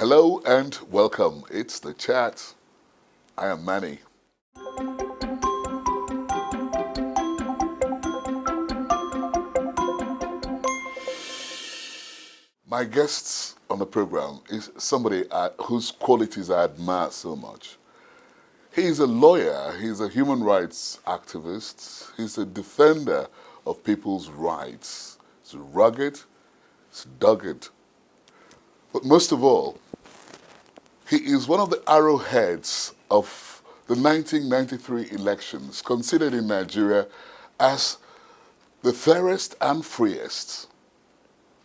Hello and welcome. It's The Chat. I am Manny. My guest on the program is somebody whose qualities I admire so much. He's a lawyer, he's a human rights activist, he's a defender of people's rights. He's rugged, he's dogged. But most of all, he is one of the arrowheads of the 1993 elections, considered in Nigeria as the fairest and freest.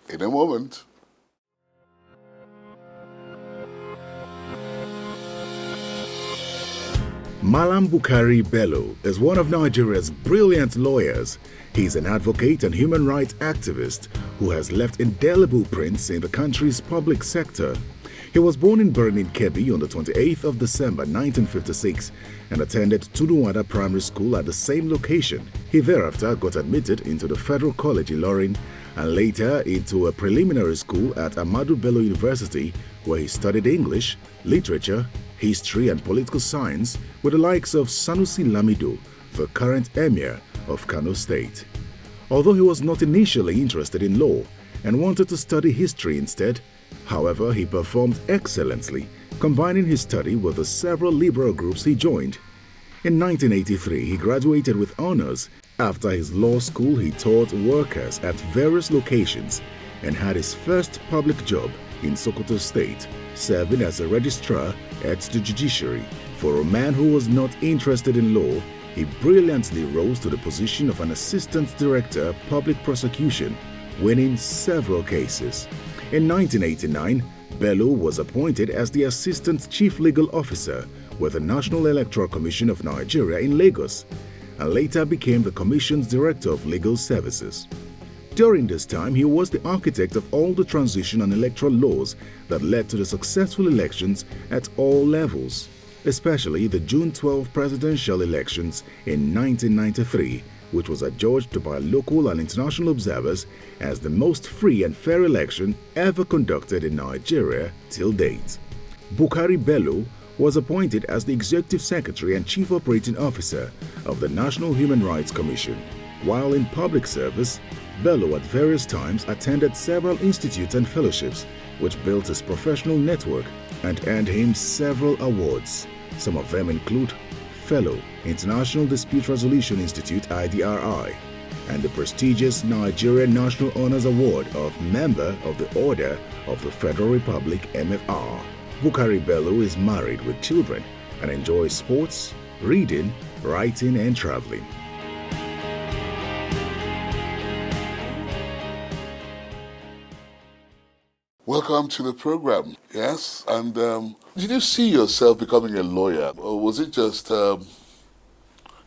In a moment. Malam Bukhari Bello is one of Nigeria's brilliant lawyers. He's an advocate and human rights activist who has left indelible prints in the country's public sector. He was born in Birnin Kebbi on the 28th of December 1956 and attended Tunuwada Primary School at the same location. He thereafter got admitted into the Federal College Ilorin and later into a preliminary school at Ahmadu Bello University, where he studied English, literature, history and political science with the likes of Sanusi Lamido, the current emir of Kano State. Although he was not initially interested in law and wanted to study history instead, however, he performed excellently, combining his study with the several liberal groups he joined. In 1983, he graduated with honors. After his law school, he taught workers at various locations and had his first public job in Sokoto State, serving as a registrar at the judiciary. For a man who was not interested in law, he brilliantly rose to the position of an assistant director of public prosecution, winning several cases. In 1989, Bello was appointed as the assistant chief legal officer with the National Electoral Commission of Nigeria in Lagos, and later became the commission's director of legal services. During this time, he was the architect of all the transition and electoral laws that led to the successful elections at all levels, especially the June 12 presidential elections in 1993, which was adjudged by local and international observers as the most free and fair election ever conducted in Nigeria till date. Bukhari Bello was appointed as the Executive Secretary and Chief Operating Officer of the National Human Rights Commission. While in public service, Bello at various times attended several institutes and fellowships, which built his professional network and earned him several awards. Some of them include Fellow, International Dispute Resolution Institute IDRI, and the prestigious Nigerian National Honors Award of Member of the Order of the Federal Republic MFR. Bukhari Bello is married with children and enjoys sports, reading, writing and traveling. Welcome to the program. Yes, and did you see yourself becoming a lawyer, or was it just a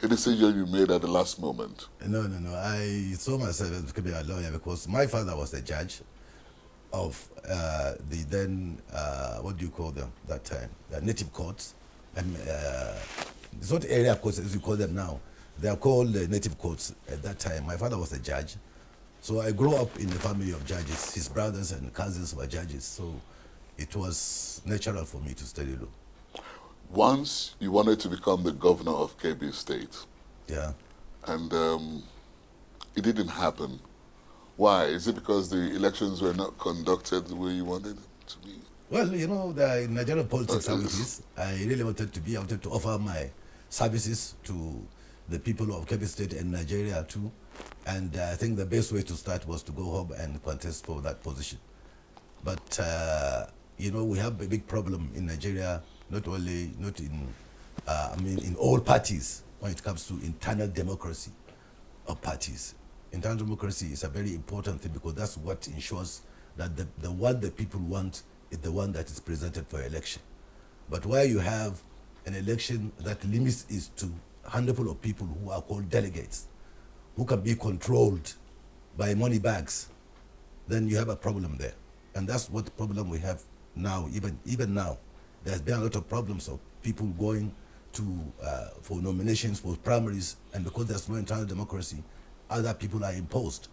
decision you made at the last moment? No. I saw myself as becoming a lawyer because my father was a judge of the then, what do you call them that time? The native courts. And it's not area courts as we call them now. They are called native courts at that time. My father was a judge. So I grew up in a family of judges. His brothers and cousins were judges. So it was natural for me to study law. Once you wanted to become the governor of Kebbi State. Yeah. And it didn't happen. Why? Is it because the elections were not conducted the way you wanted them to be? Well, you know, the Nigerian politics, how it is. I really wanted to offer my services to the people of Kebbi State and Nigeria too. And I think the best way to start was to go home and contest for that position. But, you know, we have a big problem in Nigeria, not in all parties when it comes to internal democracy of parties. Internal democracy is a very important thing because that's what ensures that the one the people want is the one that is presented for election. But where you have an election that limits is to a handful of people who are called delegates, who can be controlled by money bags, then you have a problem there. And that's what the problem we have now, even now. There's been a lot of problems of people going to for nominations for primaries, and because there's no internal democracy, other people are imposed.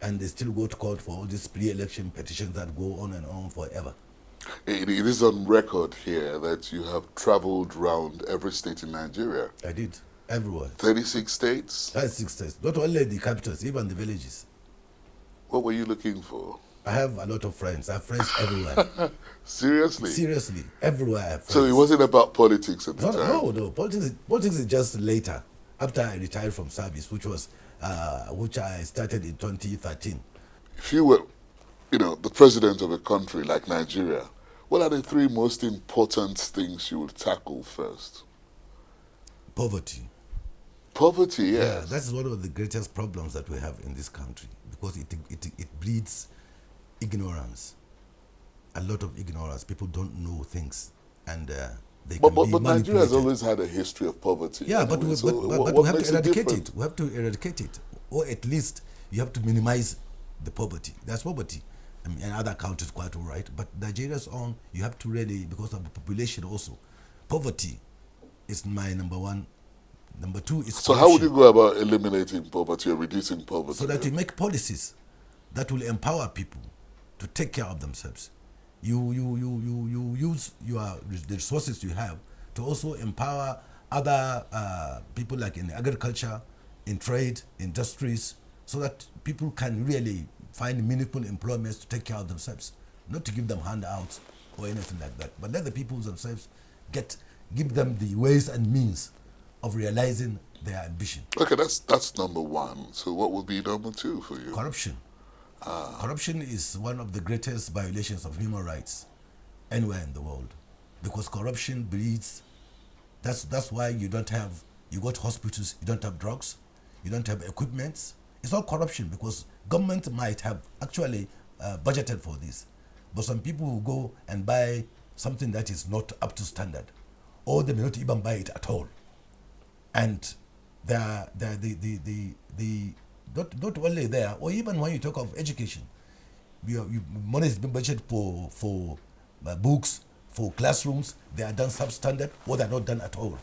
And they still go to court for all these pre-election petitions that go on and on forever. It is on record here that you have traveled around every state in Nigeria. I did. Everywhere. 36 states? That's 6 states. Not only the capitals, even the villages. What were you looking for? I have a lot of friends. I have friends everywhere. Seriously? Seriously. Everywhere I have friends. So it wasn't about politics at the time? No. Politics is just later, after I retired from service, which I started in 2013. If you were, the president of a country like Nigeria, what are the 3 most important things you would tackle first? Poverty. Poverty, yes. Yeah, that's one of the greatest problems that we have in this country, because it breeds ignorance. A lot of ignorance. People don't know things, and they can be But Nigeria has manipulated. always had a history of poverty. Yeah, anyway. but we What have makes to it eradicate different? it. We have to eradicate it, or at least you have to minimize the poverty. That's poverty. I mean, and other countries quite all right, but Nigeria's own, you have to really, because of the population also. Poverty is my number 1. Number 2 is So how would you go about eliminating poverty or reducing poverty? so that you make policies that will empower people to take care of themselves. You use the resources you have to also empower other people, like in agriculture, in trade, industries, so that people can really find meaningful employments to take care of themselves, not to give them handouts or anything like that, but let the people themselves give them the ways and means of realizing their ambition. Okay, that's number 1. So what would be number 2 for you? Corruption. Corruption is one of the greatest violations of human rights anywhere in the world, because corruption breeds. That's why you got hospitals, you don't have drugs, you don't have equipment. It's all corruption, because government might have actually budgeted for this, but some people will go and buy something that is not up to standard, or they may not even buy it at all. And not only there, or even when you talk of education, money is being budgeted for books, for classrooms. They are done substandard, or they are not done at all.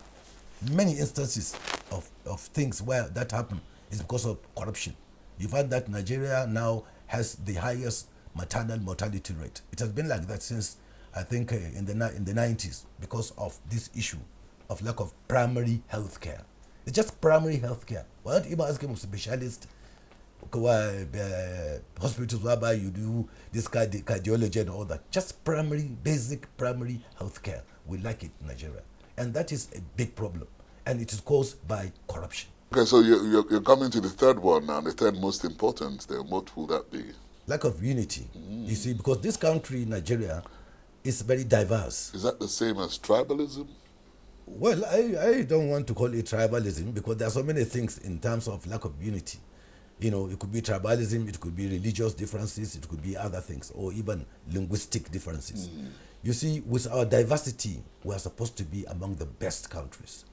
Many instances of things where that happen is because of corruption. You find that Nigeria now has the highest maternal mortality rate. It has been like that since, I think, in the 90s, because of this issue of lack of primary health care. It's just primary health care. We're not even asking for specialists, hospitals whereby you do this cardiology and all that. Just basic primary health care. We lack it in Nigeria. And that is a big problem. And it is caused by corruption. Okay, so you're coming to the 3rd one now, the 3rd most important. Then what will that be? Lack of unity. You see, because this country, Nigeria, is very diverse. Is that the same as tribalism? Well, I don't want to call it tribalism, because there are so many things in terms of lack of unity. It could be tribalism, it could be religious differences, it could be other things, or even linguistic differences. You see, with our diversity, we are supposed to be among the best countries.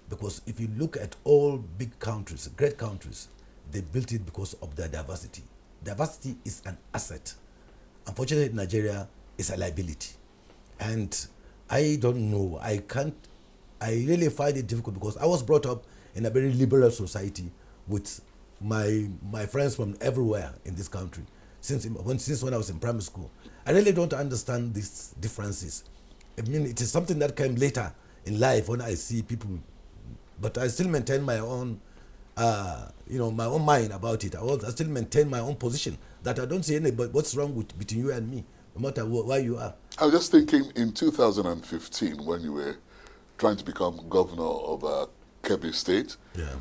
Because if you look at all big countries, great countries, they built it because of their diversity. Diversity is an asset. Unfortunately, Nigeria is a liability. And I don't know, I really find it difficult, because I was brought up in a very liberal society with my friends from everywhere in this country since when I was in primary school. I really don't understand these differences. I mean, it is something that came later in life when I see people, but I still maintain my own, my own mind about it. I still maintain my own position, that I don't see what's wrong between you and me, no matter where you are. I was just thinking, in 2015, when you were trying to become governor of Kebbi State,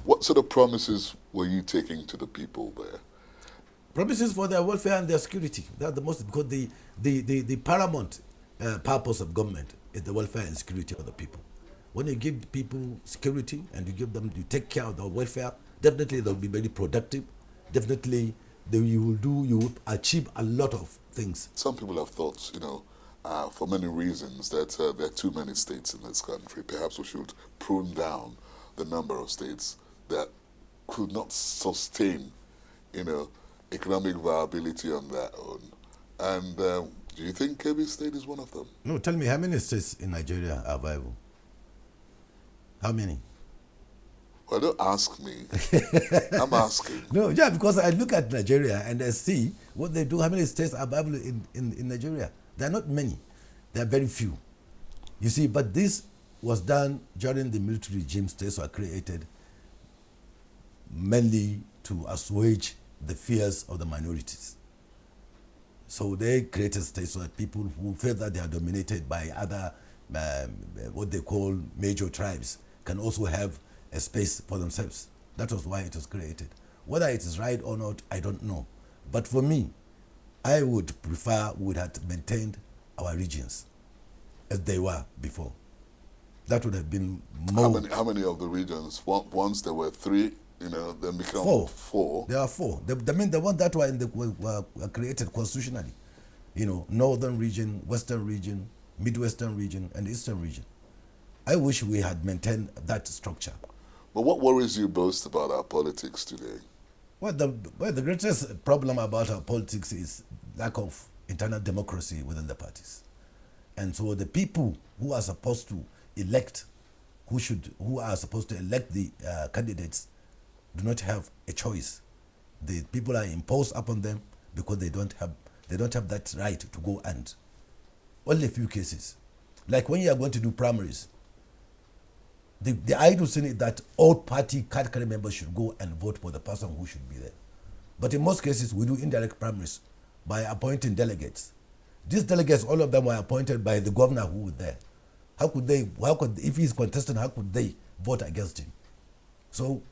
what sort of promises were you taking to the people there? Promises for their welfare and their security. That's the most, because the paramount purpose of government is the welfare and security of the people. When you give people security and you take care of their welfare, definitely they'll be very productive. Definitely you will achieve a lot of things. Some people have thought, for many reasons, that there are too many states in this country. Perhaps we should prune down the number of states that could not sustain, economic viability on their own. And do you think Kebbi State is one of them? No, tell me, how many states in Nigeria are viable? How many? Well, don't ask me. I'm asking. No, yeah, because I look at Nigeria and I see what they do, how many states are viable in Nigeria. There are not many. There are very few. You see, but this was done during the military regime. States were created mainly to assuage the fears of the minorities. So they created states so that people who felt that they are dominated by other, what they call major tribes, can also have a space for themselves. That was why it was created. Whether it is right or not, I don't know. But for me, I would prefer we had maintained our regions as they were before. That would have been more. How many of the regions? Once there were 3, then become four. There are 4. The ones that were created constitutionally. Northern region, Western region, Midwestern region, and Eastern region. I wish we had maintained that structure. But what worries you most about our politics today? Well, the greatest problem about our politics is lack of internal democracy within the parties. And so the people who are supposed to elect, who are supposed to elect the candidates, do not have a choice. The people are imposed upon them because they don't have that right to go and. Only a few cases. Like when you are going to do primaries, the ideal thing is that all party card carrying members should go and vote for the person who should be there. But in most cases, we do indirect primaries by appointing delegates. These delegates, all of them were appointed by the governor who was there. If he's contesting, how could they vote against him? So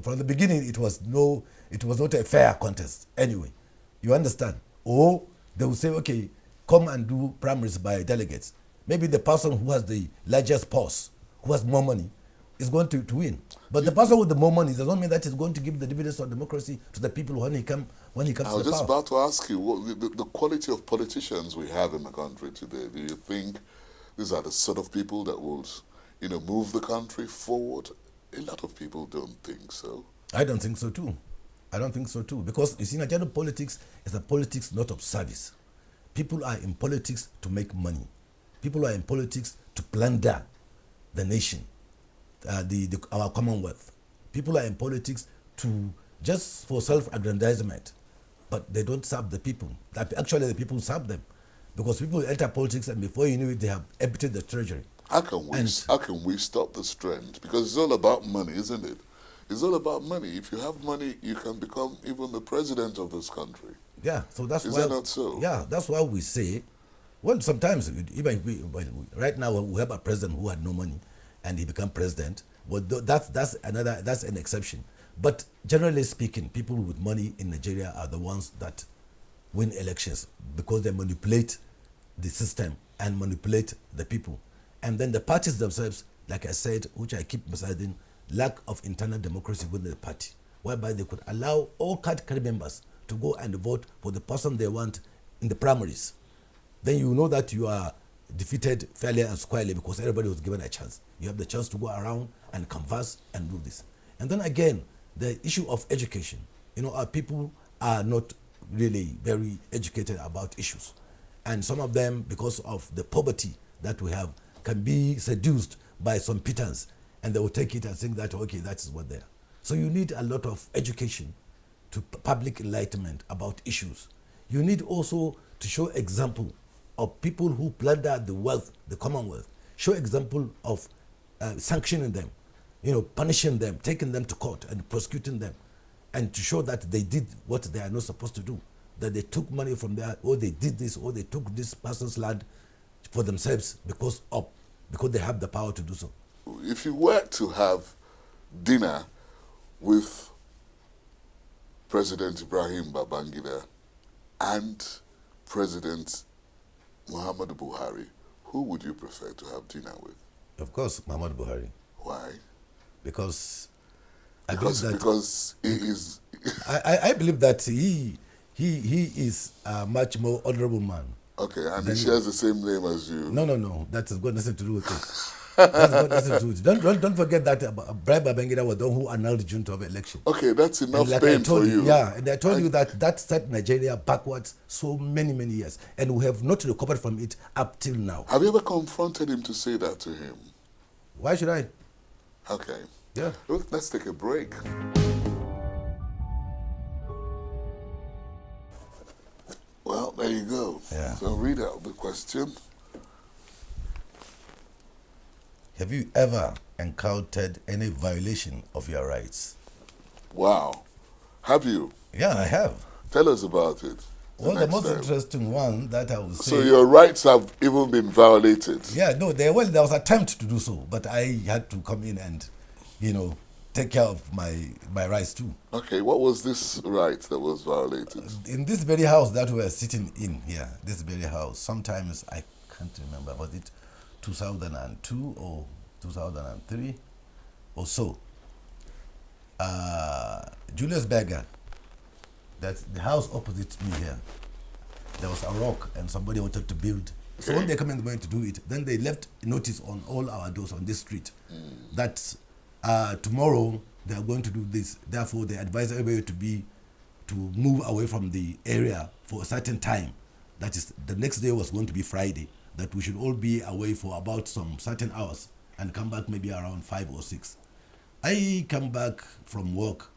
from the beginning, it was not a fair contest. Anyway, you understand? Or they will say, okay, come and do primaries by delegates. Maybe the person who has the largest purse, who has more money, is going to win. But the person with the more money doesn't mean that he's going to give the dividends of democracy to the people when he comes to the power. I was just about to ask you, the quality of politicians we have in the country today, do you think these are the sort of people that will, move the country forward? A lot of people don't think so. I don't think so too. Because you see, Nigerian politics is a politics not of service. People are in politics to make money. People are in politics to plunder the nation, our commonwealth. People are in politics just for self-aggrandizement, but they don't serve the people. Actually, the people serve them, because people enter politics and before you know it, they have emptied the treasury. How can we stop this trend? Because it's all about money, isn't it? It's all about money. If you have money, you can become even the president of this country. Yeah, so that's Is why. that not so? Yeah, that's why we say, well, sometimes right now we have a president who had no money, and he became president. Well, that's an exception. But generally speaking, people with money in Nigeria are the ones that win elections because they manipulate the system and manipulate the people. And then the parties themselves, like I said, which I keep emphasizing, lack of internal democracy within the party, whereby they could allow all card carrying members to go and vote for the person they want in the primaries. Then you know that you are defeated fairly and squarely because everybody was given a chance. You have the chance to go around and converse and do this. And then again, the issue of education. Our people are not really very educated about issues. And some of them, because of the poverty that we have, can be seduced by some pittance, and they will take it and think that, okay, that is what they are. So you need a lot of education to public enlightenment about issues. You need also to show example of people who plunder the wealth, the commonwealth. Show example of sanctioning them, punishing them, taking them to court and prosecuting them, and to show that they did what they are not supposed to do, that they took money from there, or they did this, or they took this person's land for themselves because they have the power to do so. If you were to have dinner with President Ibrahim Babangida and President Muhammadu Buhari, who would you prefer to have dinner with? Of course, Muhammadu Buhari. Why? Because he is. I believe that he is a much more honorable man. Okay, and he shares the same name as you. No. That has got nothing to do with it. That's got nothing to do with it. Don't forget that Ibrahim Babangida was the one who annulled the junta of election. Okay, that's enough pain for you. Yeah, and I told you that set Nigeria backwards so many years, and we have not recovered from it up till now. Have you ever confronted him to say that to him? Why should I? Okay. Yeah. Well, let's take a break. Well, there you go. Yeah. So read out the question. Have you ever encountered any violation of your rights? Wow. Have you? Yeah, I have. Tell us about it. Well, the next most time. interesting one that I would say. So your rights have even been violated. Yeah, no, there was attempt to do so, but I had to come in and, take care of my rights too. Okay, what was this right that was violated? In this very house that we are sitting in here, this very house, sometimes I can't remember, was it 2002 or 2003 or so? Julius Berger, that's the house opposite me here. There was a rock and somebody wanted to build. So when they come in the morning to do it, then they left notice on all our doors on this street that tomorrow they are going to do this. Therefore, they advise everybody to move away from the area for a certain time. That is, the next day was going to be Friday. That we should all be away for about some certain hours and come back maybe around 5 or 6. I come back from work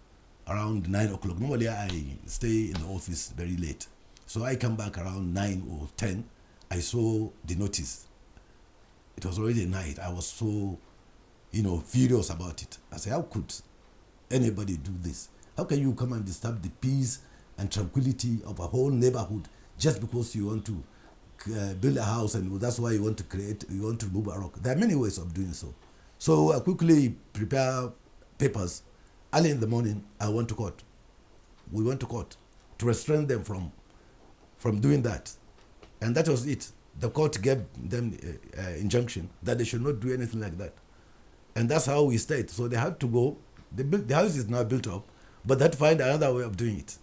around 9 o'clock. Normally, I stay in the office very late. So I come back around 9 or 10. I saw the notice. It was already night. I was so, furious about it. I said, how could anybody do this? How can you come and disturb the peace and tranquility of a whole neighborhood just because you want to build a house and that's why you want to remove a rock? There are many ways of doing so. So I quickly prepare papers. Early in the morning, I went to court. We went to court to restrain them from doing that. And that was it. The court gave them injunction that they should not do anything like that. And that's how we stayed. So they had to go. The house is now built up, but they had to find another way of doing it.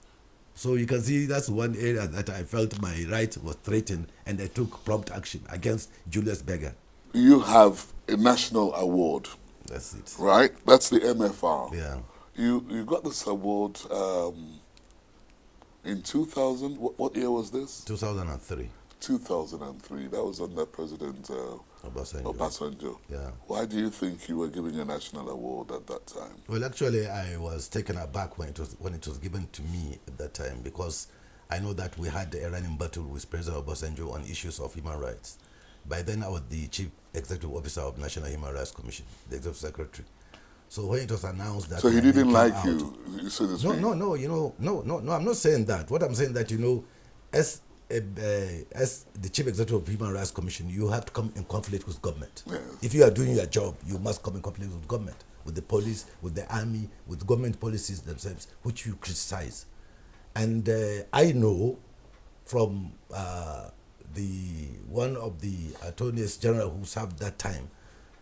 So you can see that's one area that I felt my right was threatened, and I took prompt action against Julius Berger. You have a national award. That's it. Right? That's the MFR. Yeah. You got this award in 2000. What year was this? 2003. 2003. That was under President Obasanjo. Yeah. Why do you think you were given a national award at that time? Well, actually, I was taken aback when it was given to me at that time, because I know that we had a running battle with President Obasanjo on issues of human rights. By then, I was the Chief Executive Officer of National Human Rights Commission, the Executive Secretary. So when it was announced that... So he didn't like out, you, so to speak? No, I'm not saying that. What I'm saying that, as the Chief Executive of Human Rights Commission, you have to come in conflict with government. Yes. If you are doing your job, you must come in conflict with government, with the police, with the army, with government policies themselves, which you criticize. And I know from one of the attorneys general who served that time,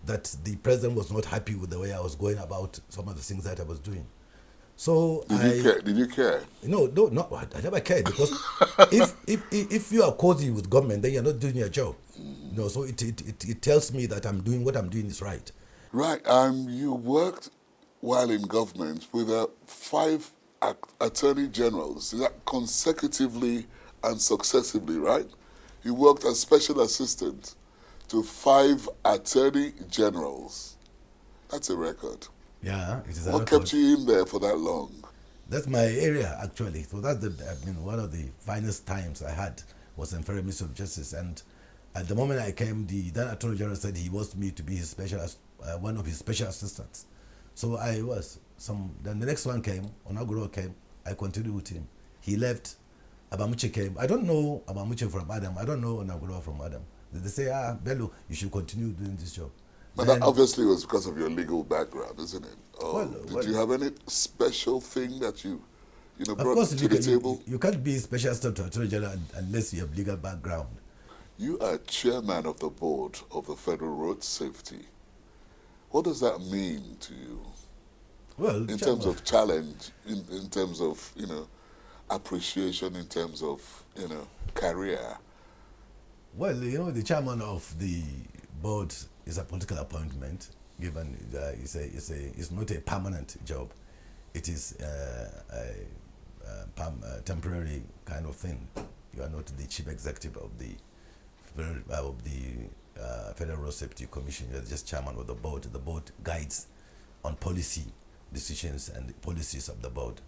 that the president was not happy with the way I was going about some of the things that I was doing. So Did you care? No, I never cared, because if you are cozy with government, then you're not doing your job. No, so it tells me that I'm doing what I'm doing is right. Right. You worked while in government with 5 attorney generals, is that consecutively and successively, right? You worked as special assistant to 5 attorney generals. That's a record. Yeah, it is a What record. kept you in there for that long? That's my area, actually. So that's one of the finest times I had was in Federal Ministry of Justice. And at the moment I came, the then Attorney General said he wants me to be his one of his special assistants. So I was. Then the next one came, Onaguro came. I continued with him. He left. Abamuche came. I don't know Abamuche from Adam. I don't know Onaguro from Adam. They say, Bello, you should continue doing this job. But that obviously was because of your legal background, isn't it? Or did you have any special thing that you brought to the table? You can't be special assistant to Attorney General unless you have legal background. You are chairman of the board of the Federal Road Safety. What does that mean to you? Well, in terms of challenge, in terms of, appreciation, in terms of, career. Well, the chairman of the board is a political appointment, given it's not a permanent job. It is a temporary kind of thing. You are not the chief executive of the Federal Road Safety Commission. You are just chairman of the board. The board guides on policy decisions and policies of the board.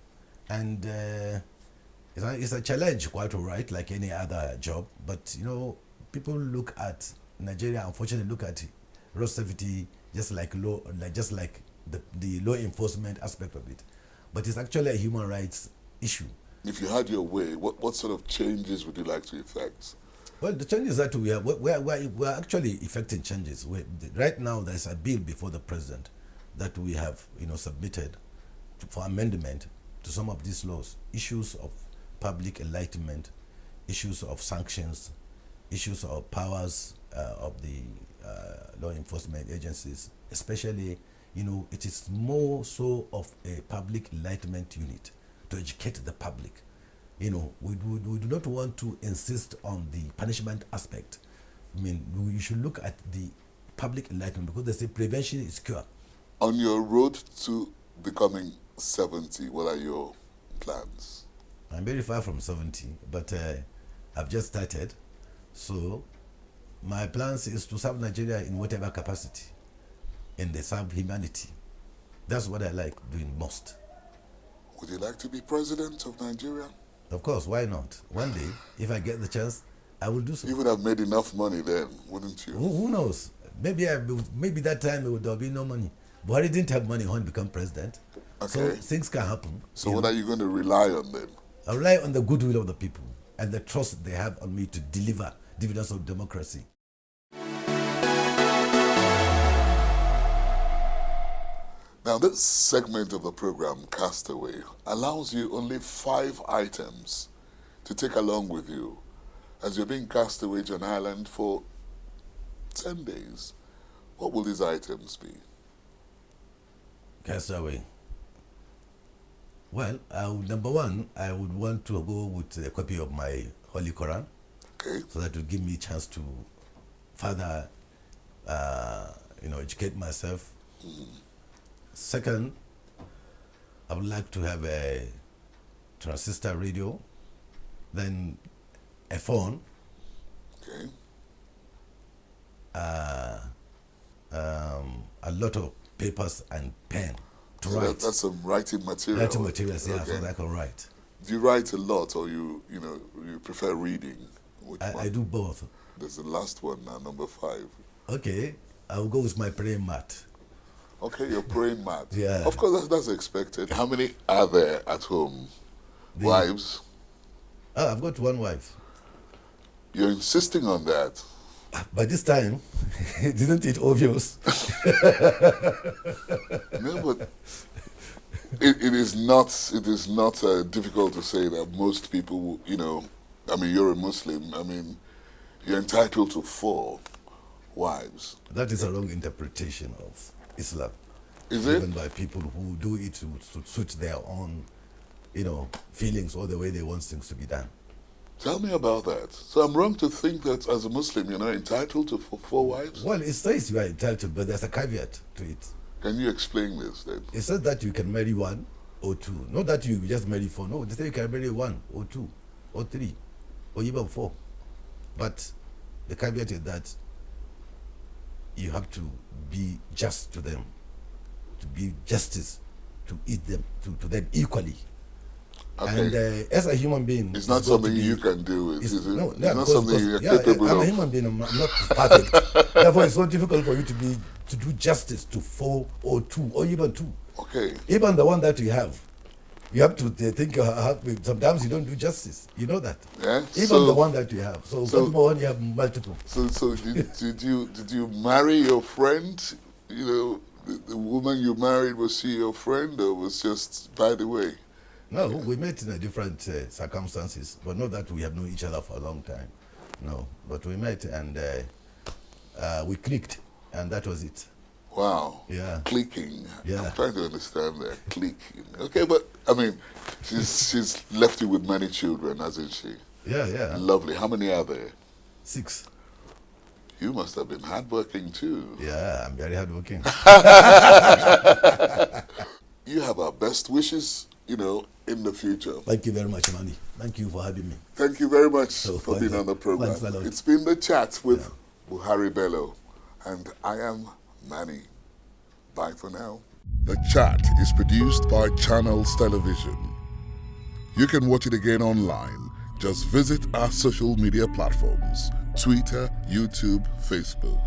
And it's a challenge, quite all right, like any other job. But, people look at Nigeria, unfortunately, look at road safety just like law, just like the law enforcement aspect of it. But it's actually a human rights issue. If you had your way, what sort of changes would you like to effect? Well, the changes that we're actually effecting changes. Right now, there's a bill before the president that we have, submitted for amendment to some of these laws. Issues of public enlightenment, issues of sanctions, issues of powers of the law enforcement agencies, especially, it is more so of a public enlightenment unit to educate the public. We do not want to insist on the punishment aspect. I mean, we should look at the public enlightenment, because they say prevention is cure. On your road to becoming 70, what are your plans? I'm very far from 70, but I've just started. So my plans is to serve Nigeria in whatever capacity, and they serve humanity. That's what I like doing most. Would you like to be president of Nigeria? Of course, why not? One day, if I get the chance, I will do so. You would have made enough money then, wouldn't you? Who knows? Maybe that time there would be no money. Buhari didn't have money when he became president. Okay. So things can happen. So what are you going to rely on then? I rely on the goodwill of the people and the trust they have on me to deliver dividends of democracy. Now, this segment of the program, Castaway, allows you only 5 items to take along with you as you're being cast away to an island for 10 days. What will these items be? Castaway. Well, number one, I would want to go with a copy of my Holy Quran. Okay. So that will give me a chance to further, educate myself. Second, I would like to have a transistor radio, then a phone, Okay. A lot of papers and pen to So write. that's some writing material. Writing materials, yeah, Okay. so that I can write. Do you write a lot, or you prefer reading? Which one? I do both. There's the last one now, number 5. Okay, I'll go with my praying mat. Okay, your praying mat. Yeah. Of course, that's expected. How many are there at home? Wives? I've got one wife. You're insisting on that. By this time, isn't it obvious? No, but it is not difficult to say that most people, you're a Muslim. I mean, you're entitled to 4 wives. That is a wrong interpretation of Islam. Is it? Even by people who do it to suit their own, feelings or the way they want things to be done. Tell me about that. So I'm wrong to think that as a Muslim, you're not entitled to 4 wives? Well, it says you are entitled, but there's a caveat to it. Can you explain this then? It says that you can marry 1 or 2. Not that you just marry 4. No, they say you can marry 1 or 2 or 3 or even 4. But the caveat is that you have to be just to them, to be justice, to eat them, to them equally. Okay. And as a human being, It's not something you can do. Is it? No, It's not something you're capable I'm of. a human being. I'm not perfect. Therefore, it's so difficult for you to do justice to 4 or 2 or even 2. Okay. Even the one that you have to think. Sometimes you don't do justice. You know that. Yeah. Even the one that you have. So what more when you have multiple? So did you marry your friend? The woman you married, was she your friend, or was just by the way? No, we met in different circumstances, but not that we have known each other for a long time. No, but we met and we clicked, and that was it. Wow. Yeah. Clicking. Yeah. I'm trying to understand that. Clicking. Okay, but I mean, she's left you with many children, hasn't she? Yeah. Lovely. How many are there? 6. You must have been hardworking too. Yeah, I'm very hardworking. You have our best wishes, in the future. Thank you very much, Manny. Thank you for having me. Thank you very much So, for being on the program. thanks a lot. It's been the chat with Bukhari Bello, and I am Manny. Bye for now. The Chat is produced by Channels Television. You can watch it again online. Just visit our social media platforms: Twitter, YouTube, Facebook.